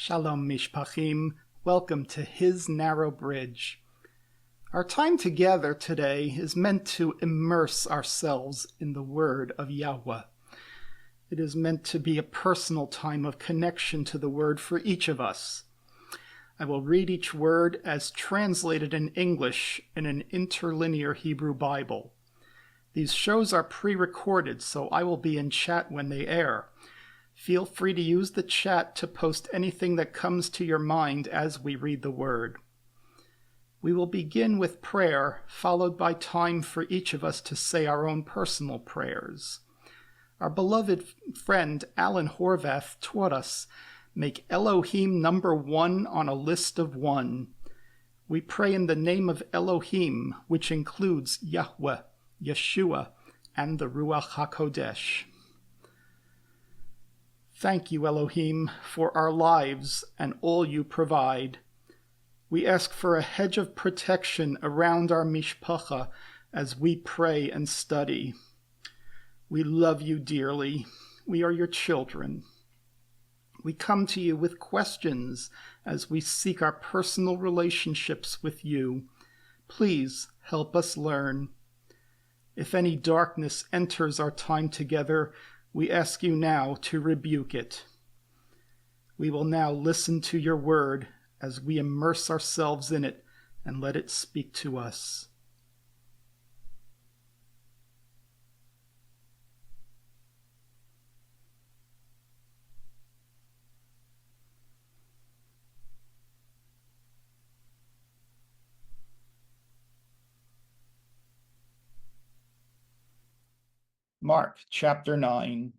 Shalom Mishpachim, welcome to His Narrow Bridge. Our time together today is meant to immerse ourselves in the Word of Yahweh. It is meant to be a personal time of connection to the Word for each of us. I will read each word as translated in English in an interlinear Hebrew Bible. These shows are pre-recorded, so I will be in chat when they air. Feel free to use the chat to post anything that comes to your mind as we read the word. We will begin with prayer, followed by time for each of us to say our own personal prayers. Our beloved friend Alan Horvath taught us, make Elohim number one on a list of one. We pray in the name of Elohim, which includes Yahweh, Yeshua, and the Ruach HaKodesh. Thank you, Elohim, for our lives and all you provide. We ask for a hedge of protection around our mishpacha as we pray and study. We love you dearly. We are your children. We come to you with questions as we seek our personal relationships with you. Please help us learn. If any darkness enters our time together, we ask you now to rebuke it. We will now listen to your word as we immerse ourselves in it and let it speak to us. Mark chapter 9.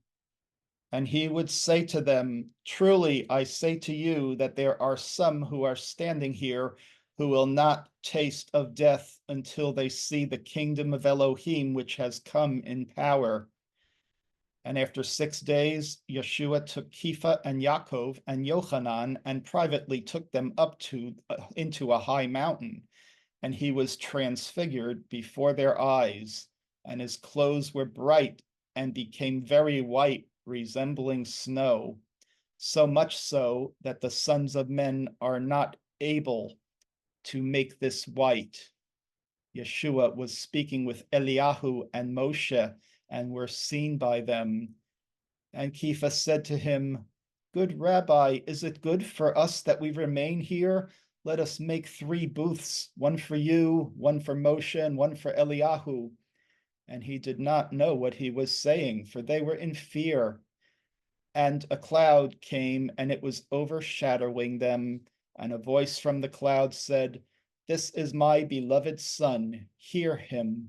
And he would say to them, truly I say to you that there are some who are standing here who will not taste of death until they see the kingdom of Elohim, which has come in power. And after 6 days, Yeshua took Kepha and Yaakov and Yochanan and privately took them up into a high mountain. And he was transfigured before their eyes, and his clothes were bright and became very white, resembling snow, so much so that the sons of men are not able to make this white. Yeshua was speaking with Eliyahu and Moshe and were seen by them. And Kepha said to him, Good Rabbi, is it good for us that we remain here? Let us make 3 booths, one for you, one for Moshe, and one for Eliyahu. And he did not know what he was saying, for they were in fear. And a cloud came, and it was overshadowing them. And a voice from the cloud said, This is my beloved Son, hear him.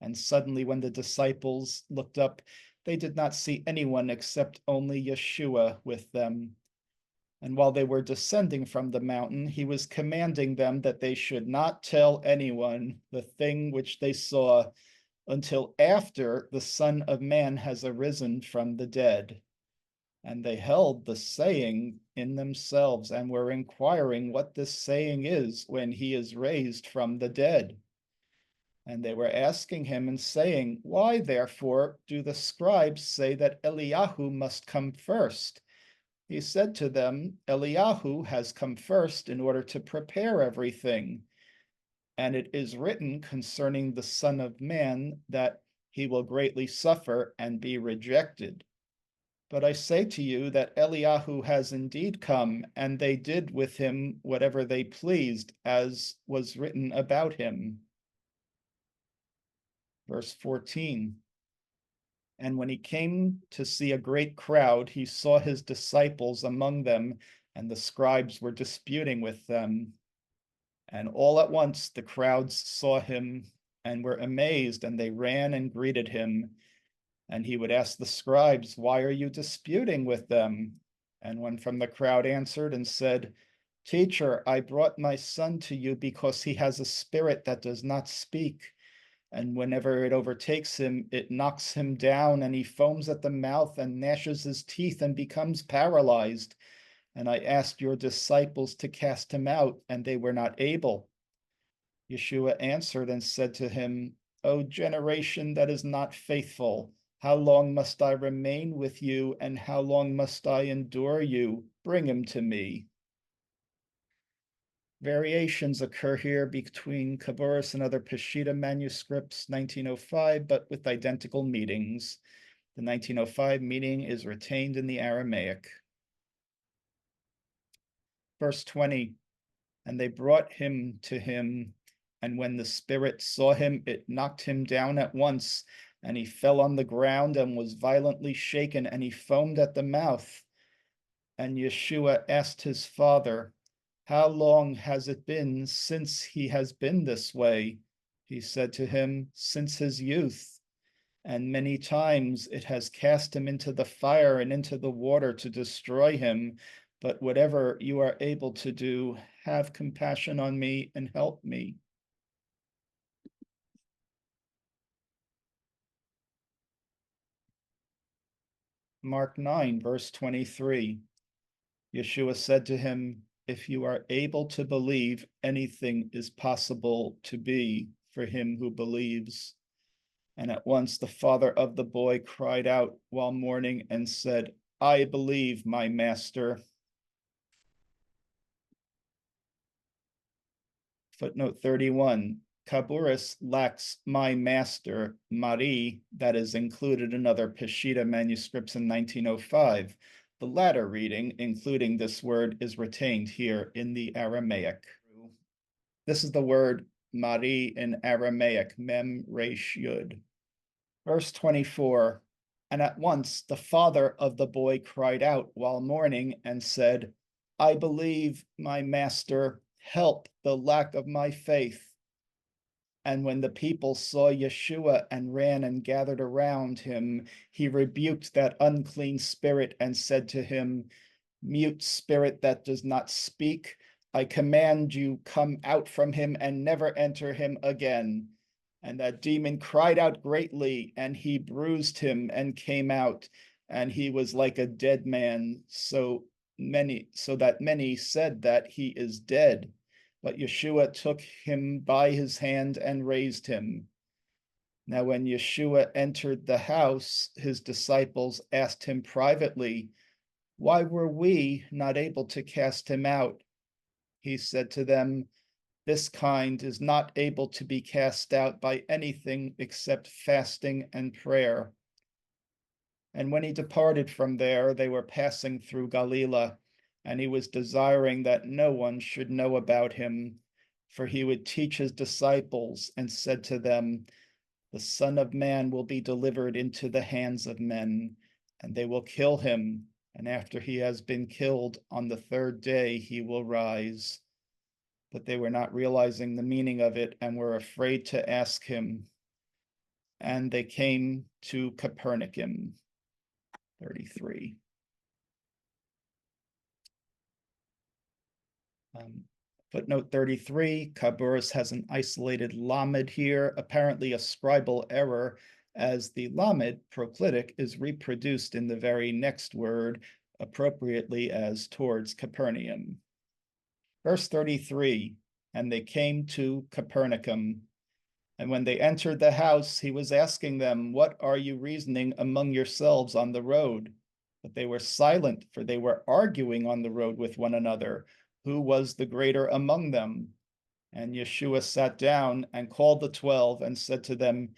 And suddenly when the disciples looked up, they did not see anyone except only Yeshua with them. And while they were descending from the mountain, he was commanding them that they should not tell anyone the thing which they saw until after the Son of Man has arisen from the dead. And they held the saying in themselves and were inquiring what this saying is when he is raised from the dead. And they were asking him and saying, Why therefore do the scribes say that Eliyahu must come first? He said to them, Eliyahu has come first in order to prepare everything. And it is written concerning the Son of Man that he will greatly suffer and be rejected. But I say to you that Eliyahu has indeed come, and they did with him whatever they pleased, as was written about him. Verse 14. And when he came to see a great crowd, he saw his disciples among them, and the scribes were disputing with them. And all at once the crowds saw him and were amazed, and they ran and greeted him. And he would ask the scribes, Why are you disputing with them? And one from the crowd answered and said, Teacher, I brought my son to you because he has a spirit that does not speak. And whenever it overtakes him, it knocks him down, and he foams at the mouth and gnashes his teeth and becomes paralyzed. And I asked your disciples to cast him out, and they were not able. Yeshua answered and said to him, O generation that is not faithful, how long must I remain with you, and how long must I endure you? bring him to me. Variations occur here between Kaburis and other Peshitta manuscripts, 1905, but with identical meanings. The 1905 meaning is retained in the Aramaic. Verse 20, and they brought him to him, and when the spirit saw him, it knocked him down at once, and he fell on the ground and was violently shaken, and he foamed at the mouth. And Yeshua asked his father, how long has it been since he has been this way? He said to him, since his youth. And many times it has cast him into the fire and into the water to destroy him. But whatever you are able to do, have compassion on me and help me. Mark 9, verse 23. Yeshua said to him, if you are able to believe, anything is possible to be for him who believes. And at once the father of the boy cried out while mourning and said, I believe, my master. Footnote 31. Kaburis lacks my master, Mari, that is included in other Peshitta manuscripts in 1905. The latter reading, including this word, is retained here in the Aramaic. This is the word Mari in Aramaic, Mem Resh Yud. Verse 24, and at once the father of the boy cried out while mourning and said, I believe, my master, help the lack of my faith. And when the people saw Yeshua and ran and gathered around him, he rebuked that unclean spirit and said to him, mute spirit that does not speak, I command you, come out from him and never enter him again. And that demon cried out greatly, and he bruised him and came out, and he was like a dead man, so that many said that he is dead. But Yeshua took him by his hand and raised him. Now when Yeshua entered the house, his disciples asked him privately, why were we not able to cast him out? He said to them, this kind is not able to be cast out by anything except fasting and prayer. And when he departed from there, they were passing through Galilee, and he was desiring that no one should know about him, for he would teach his disciples and said to them, the Son of Man will be delivered into the hands of men, and they will kill him, and after he has been killed, on the third day he will rise. But they were not realizing the meaning of it and were afraid to ask him. And they came to Capernaum. 33. Footnote 33, Kaburis has an isolated lamed here, apparently a scribal error, as the lamed, proclitic, is reproduced in the very next word, appropriately as towards Capernaum. Verse 33, and they came to Capernaum. And when they entered the house, he was asking them, what are you reasoning among yourselves on the road? But they were silent, for they were arguing on the road with one another, who was the greater among them. And Yeshua sat down and called the 12 and said to them,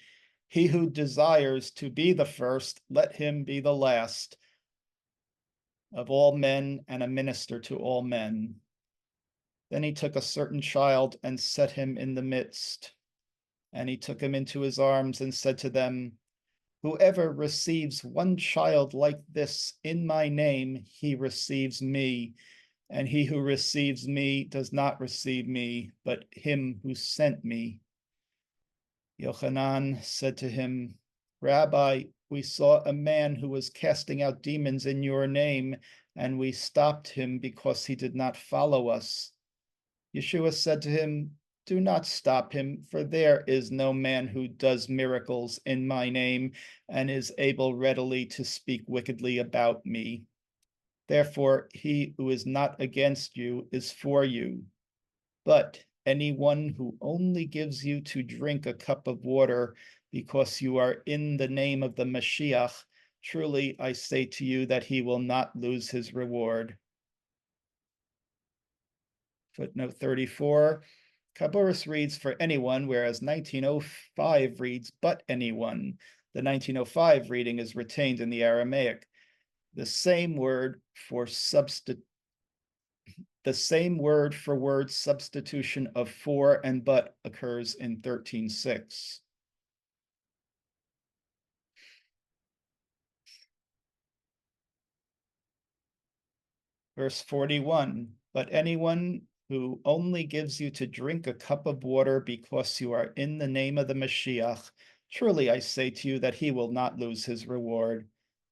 he who desires to be the first, let him be the last of all men and a minister to all men. Then he took a certain child and set him in the midst. And he took him into his arms and said to them, whoever receives one child like this in my name, he receives me. And he who receives me does not receive me, but him who sent me. Yochanan said to him, Rabbi, we saw a man who was casting out demons in your name, and we stopped him because he did not follow us. Yeshua said to him, do not stop him, for there is no man who does miracles in my name and is able readily to speak wickedly about me. Therefore, he who is not against you is for you. But anyone who only gives you to drink a cup of water because you are in the name of the Mashiach, truly I say to you that he will not lose his reward. Footnote 34, Kaboris reads for anyone, whereas 1905 reads but anyone. The 1905 reading is retained in the Aramaic. The same word for word substitution of for and but occurs in 13:6. Verse 41, but anyone who only gives you to drink a cup of water because you are in the name of the Mashiach, truly I say to you that he will not lose his reward.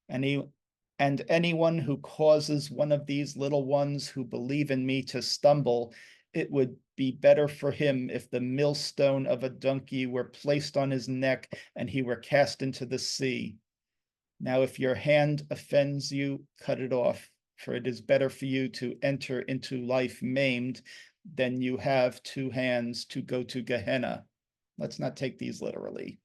And anyone who causes one of these little ones who believe in me to stumble, it would be better for him if the millstone of a donkey were placed on his neck and he were cast into the sea. Now, if your hand offends you, cut it off, for it is better for you to enter into life maimed than you have two hands to go to Gehenna. Let's not take these literally.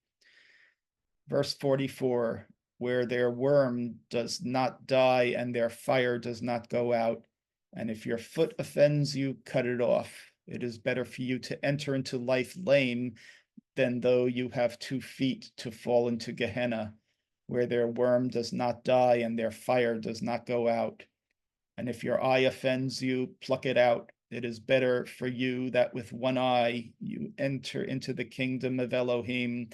Verse 44, where their worm does not die and their fire does not go out. And if your foot offends you, cut it off. It is better for you to enter into life lame than though you have 2 feet to fall into Gehenna, where their worm does not die and their fire does not go out. And if your eye offends you, pluck it out. It is better for you that with one eye you enter into the kingdom of Elohim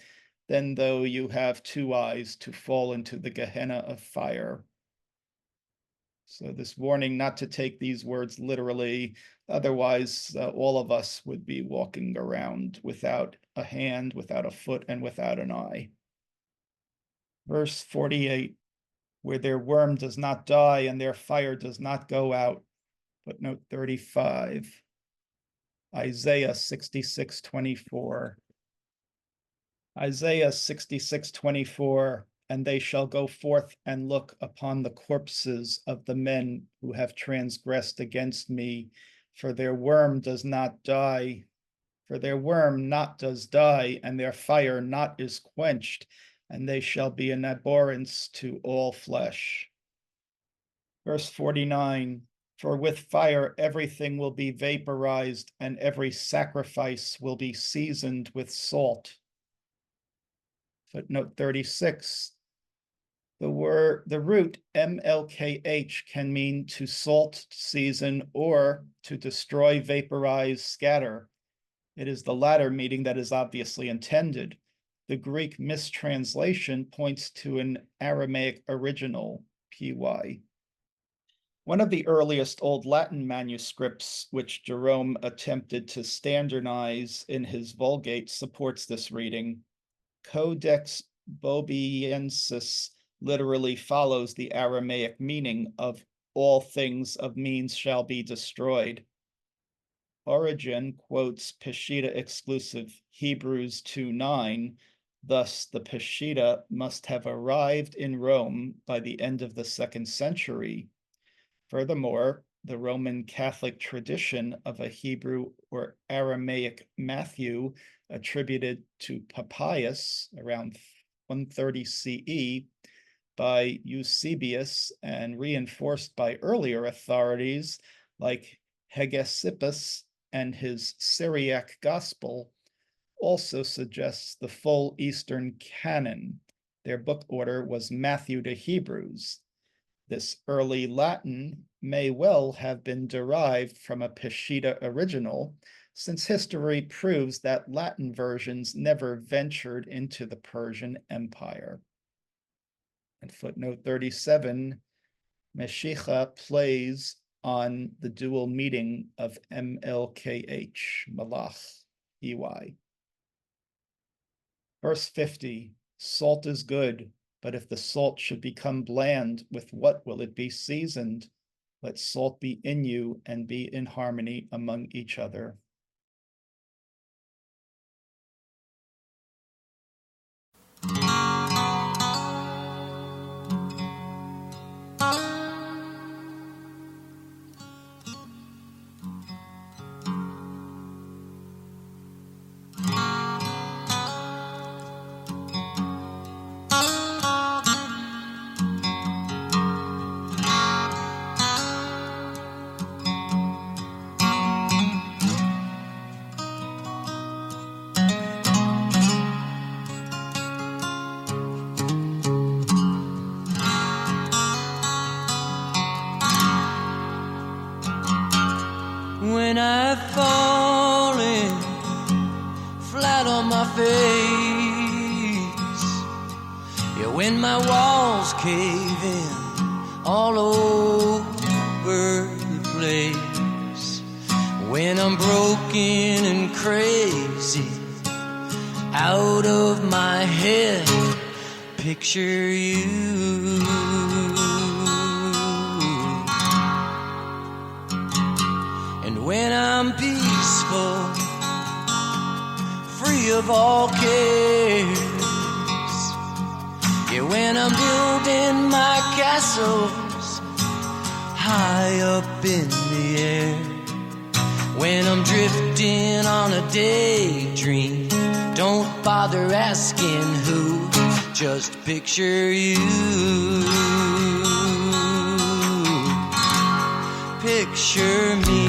than though you have 2 eyes to fall into the Gehenna of fire. So this warning not to take these words literally, otherwise all of us would be walking around without a hand, without a foot, and without an eye. Verse 48, where their worm does not die and their fire does not go out. Footnote 35, Isaiah 66:24. Isaiah 66:24, and they shall go forth and look upon the corpses of the men who have transgressed against me, for their worm does not die, for their worm not does die, and their fire not is quenched, and they shall be an abhorrence to all flesh. Verse 49, for with fire everything will be vaporized, and every sacrifice will be seasoned with salt. Footnote 36, the root MLKH can mean to salt, season, or to destroy, vaporize, scatter. It is the latter meaning that is obviously intended. The Greek mistranslation points to an Aramaic original, PY. One of the earliest Old Latin manuscripts, which Jerome attempted to standardize in his Vulgate, supports this reading. Codex Bobiensis literally follows the Aramaic meaning of all things of means shall be destroyed. Origen quotes Peshitta exclusive Hebrews 2:9. Thus, the Peshitta must have arrived in Rome by the end of the 2nd century. Furthermore, the Roman Catholic tradition of a Hebrew or Aramaic Matthew attributed to Papias around 130 CE by Eusebius and reinforced by earlier authorities like Hegesippus and his Syriac Gospel also suggests the full Eastern canon. Their book order was Matthew to Hebrews. This early Latin may well have been derived from a Peshitta original, since history proves that Latin versions never ventured into the Persian Empire. And footnote 37, Meshicha plays on the dual meaning of MLKH, Malach, EY. Verse 50, salt is good, but if the salt should become bland, with what will it be seasoned? Let salt be in you and be in harmony among each other. face. Yeah, when my walls cave in all over the place. When I'm broken and crazy, out of my head, picture you. And when I'm peaceful, free of all cares, yeah, when I'm building my castles high up in the air, when I'm drifting on a daydream, don't bother asking who, just picture you. Picture me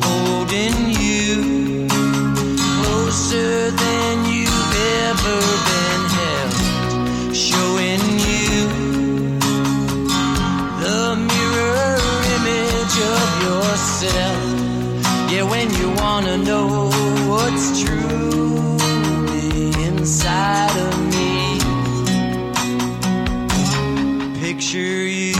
holding you closer than you've ever been held, showing you the mirror image of yourself. Yeah, when you wanna know what's truly inside of me, picture you.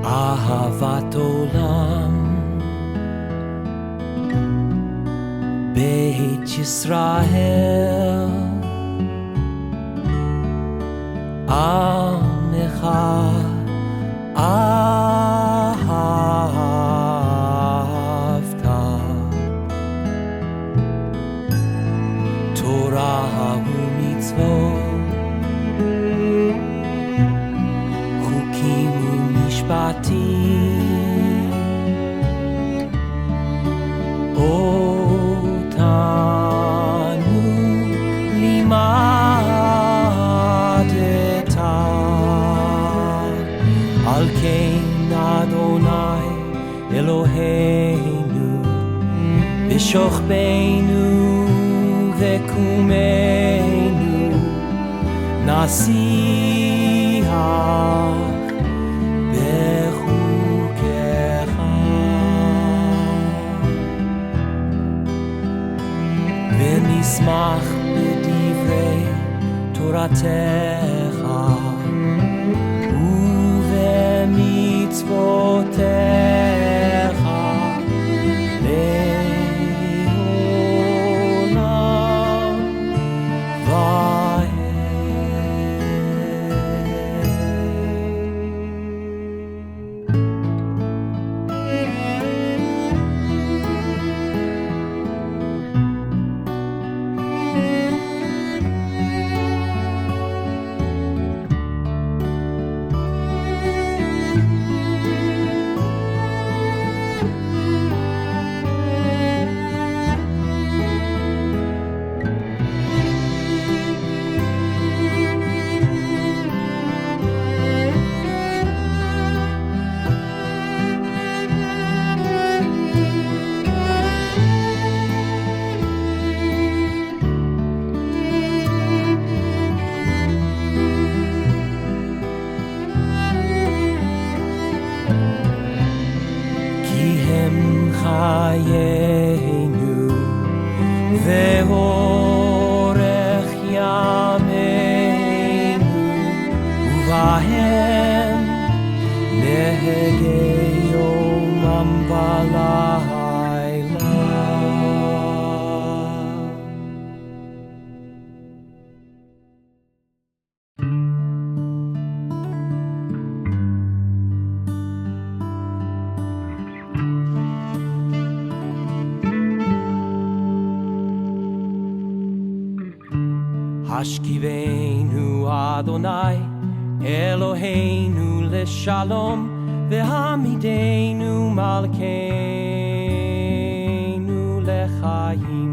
Ahavat Olam Beit Yisrael Amecha Ahavta Torah and Mitzvot Chukim Mishpatim Otanu limadeta Al kein Adonai Eloheinu B'shochbeinu v'kumeinu Nasiach ונשמח בדברי תורתך ובמצוותיך לעולם ועד. Hashkivenu Adonai Eloheinu leshalom Vehamidenu malkeinu lechayim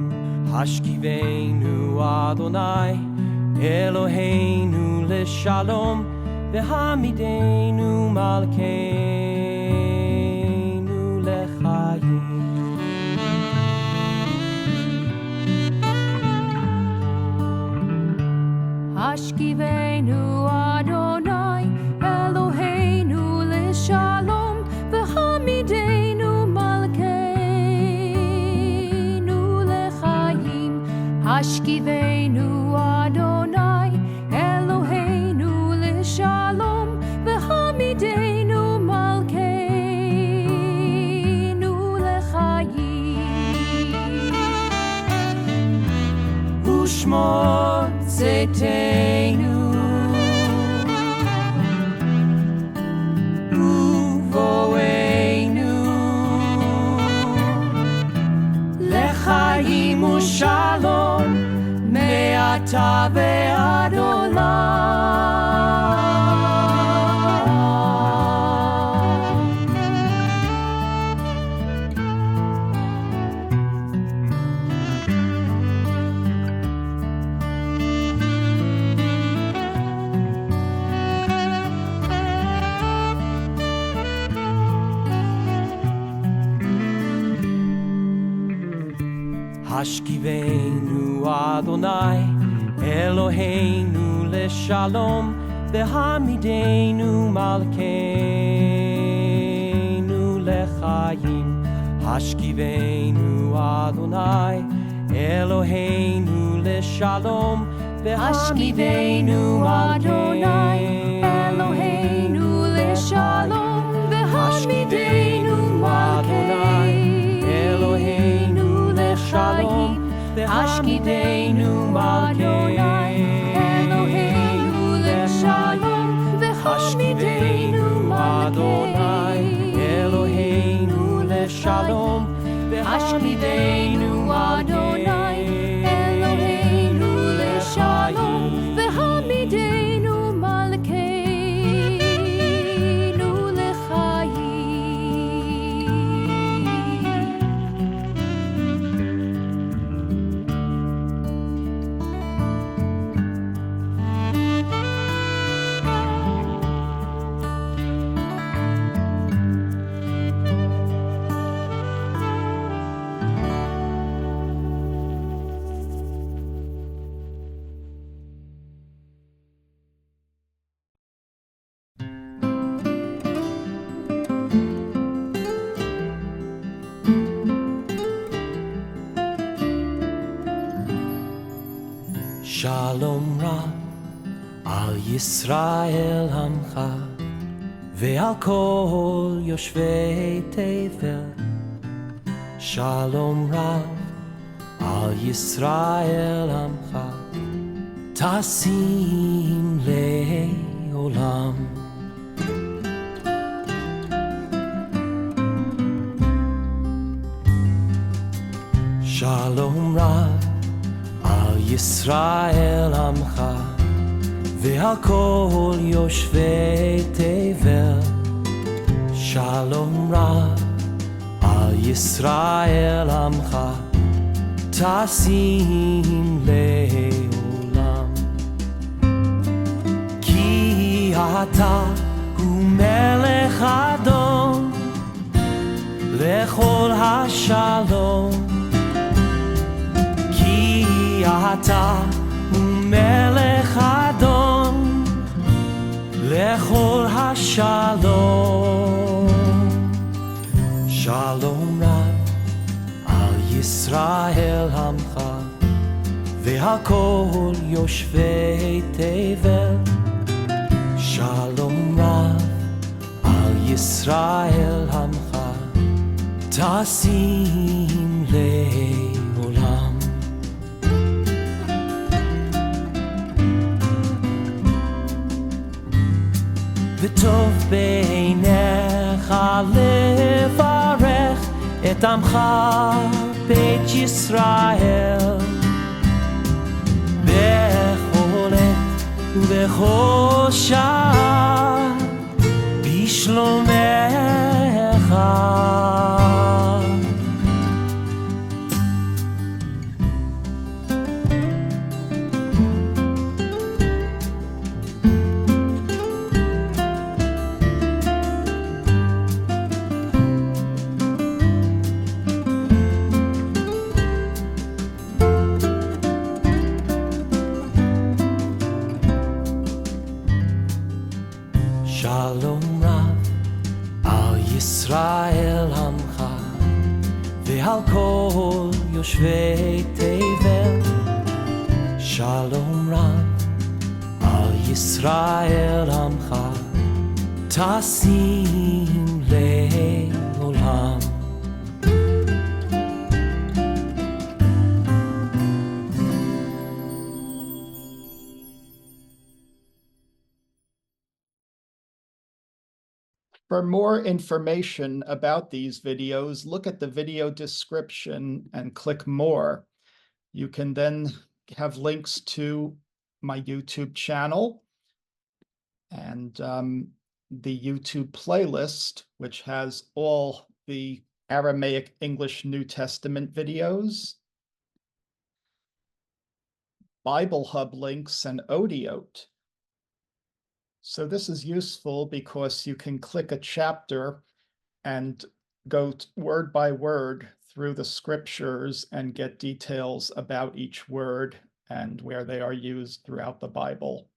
Hashkivenu Adonai Eloheinu leshalom Vehamidenu malkeinu lechayim Hashkivenu Adonai Eloheinu leshalom Vehamidenu malkeinu lechayim Hashkivenu Adonai Eloheinu leshalom Vehamidenu malkeinu lechayim Ushmor Zetenu Uvoenu Lechayim Ushalom Me'ata ve'ad olam Hashkivenu Adonai Eloheinu leshalom Vehamidenu malkeinu lechayim Hashkivenu Adonai Eloheinu leshalom Hashkivenu Adonai Eloheinu leshalom Vehamidenu Eloheinu leshalom Hashkivenu Adonai Eloheinu leshalom Vehamidenu Adonai Eloheinu leshalom Hashkivenu Adonai Eloheinu leshalom Vehamidenu malkeinu Shalom Rav al Yisrael Amcha ve'al kol yoshvei tevel. Shalom Rav al Yisrael Amcha tasim le'olam. Shalom Rav Yisrael Amcha ve'al kol yoshvei tevel. Shalom Rav al Yisrael Amcha tasim le'olam. Ki ata hu melech adon lechol hashalom. Ata umelech adon lechol hashalom. Shalom Rav al Yisrael Amcha ve'akol yoshvei tevel. Shalom Rav al Yisrael Amcha tasim le'olam. וטוב בעיניך לברך את עמך בית ישראל בכל בחושך בשלומך שלום רב על ישראל עמך ועל כל יושבי תבל שלום רב על ישראל עמך תשים לעולם For more information about these videos, look at the video description and click more. You can then have links to my YouTube channel and the YouTube playlist, which has all the Aramaic English New Testament videos, Bible Hub links, and Odiote. So this is useful because you can click a chapter and go word by word through the scriptures and get details about each word and where they are used throughout the Bible.